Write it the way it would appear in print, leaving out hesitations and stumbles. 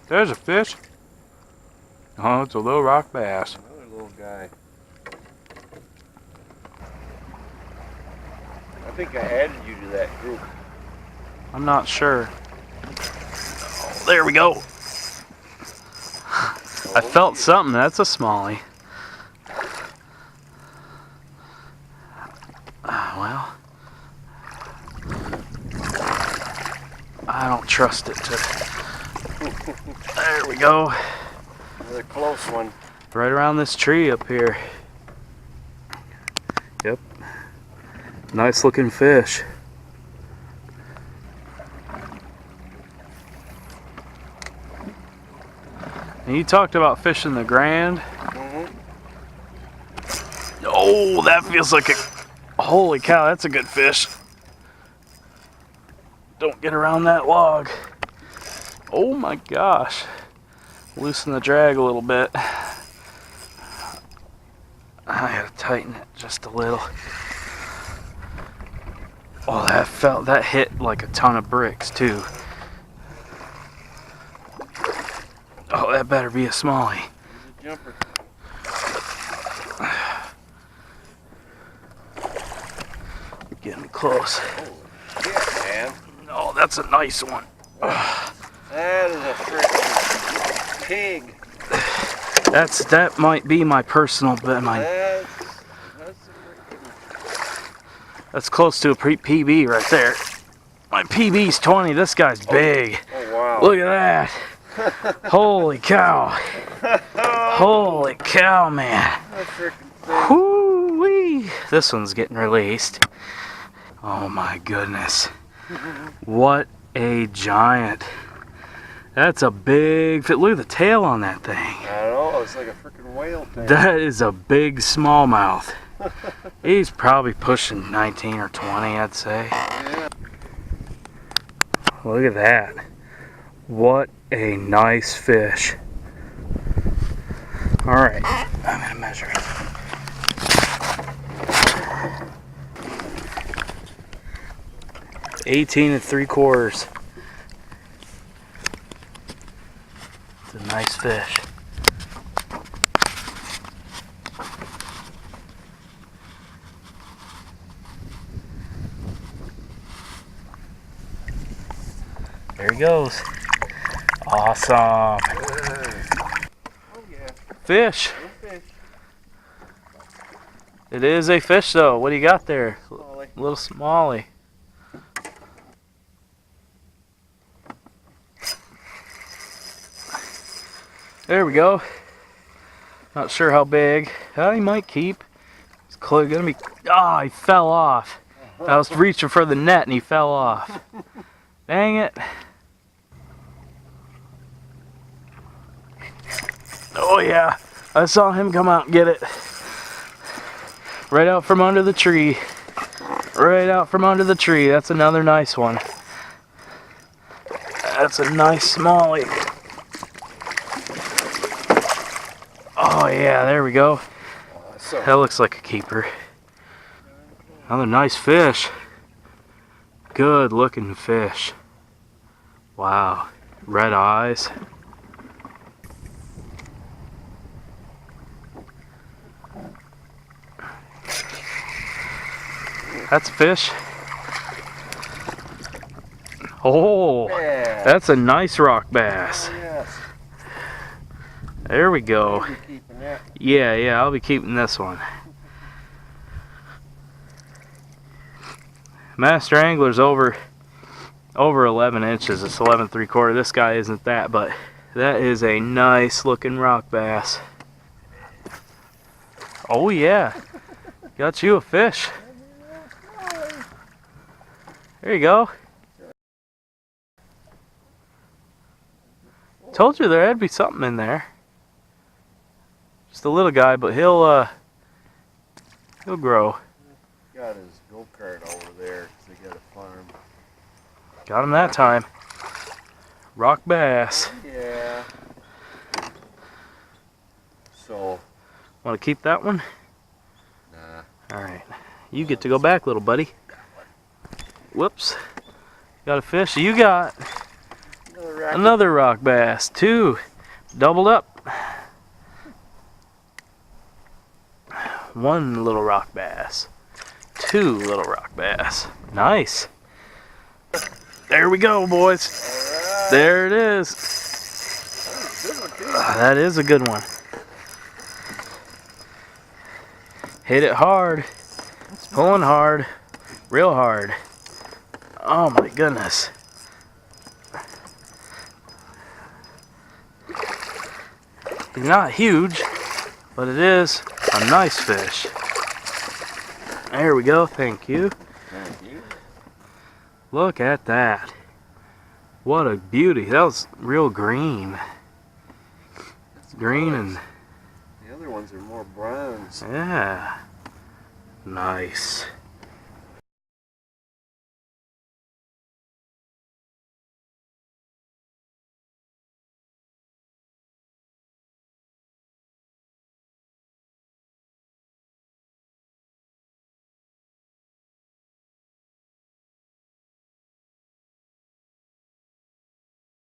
There's a fish. Oh, it's a little rock bass. Another little guy. I think I added you to that group. I'm not sure. Oh, there we go. I felt something. That's a smallie. Well, I don't trust it to. There we go. Another close one. Right around this tree up here. Yep. Nice looking fish. And you talked about fishing the Grand. Oh, that feels like a... Holy cow, that's a good fish. Don't get around that log. Oh my gosh. Loosen the drag a little bit. I gotta tighten it just a little. Oh, that hit like a ton of bricks too. Oh, that better be a smallie. There's a jumper. Getting close. Oh, shit, man. Oh, that's a nice one. That is a freaking pig. That might be my personal, but that's close to a PB right there. My PB's 20. This guy's big. Oh wow! Look at that! Holy cow! Holy cow, man! Whoo-wee! This one's getting released. Oh my goodness! What a giant! That's a big fit. Look at the tail on that thing. I don't know. It's like a freaking whale tail. That is a big smallmouth. He's probably pushing 19 or 20, I'd say. Yeah. Look at that. What a nice fish. Alright, I'm going to measure it. $18 3/4. It's a nice fish. There he goes. Awesome. Oh yeah. Fish. Fish. It is a fish though. What do you got there? Smallie. Little smallie. There we go. Not sure how big. He might keep. It's gonna be. Ah, he fell off. I was reaching for the net and he fell off. Dang it. Oh yeah, I saw him come out and get it. Right out from under the tree. Right out from under the tree. That's another nice one. That's a nice smallie. Oh yeah, there we go. Awesome. That looks like a keeper. Another nice fish. Good looking fish. Wow. Red eyes. That's a fish. Oh, Yeah. that's a nice rock bass. Oh, yes. There we go. You'll be keeping that. Yeah, I'll be keeping this one. Master Angler's over 11 inches. It's 11 3/4. This guy isn't that, but that is a nice looking rock bass. Oh yeah, got you a fish. There you go. Told you there had to be something in there. Just a little guy, but he'll grow. Got his go-kart over there because they got a farm. Got him that time. Rock bass. Yeah. So. Want to keep that one? Nah. All right. You get to go back, little buddy. Whoops. Got a fish. You got Another Another rock bass. 2. Doubled up. 1 little rock bass. 2 little rock bass. Nice. There we go, boys. Alright. There it is. That is a good one. Hit it hard. It's pulling hard. Real hard. Oh my goodness. He's not huge, but it is a nice fish. There we go. Thank you. Thank you. Look at that. What a beauty. That was real green. It's green and... The other ones are more browns. Yeah. Nice.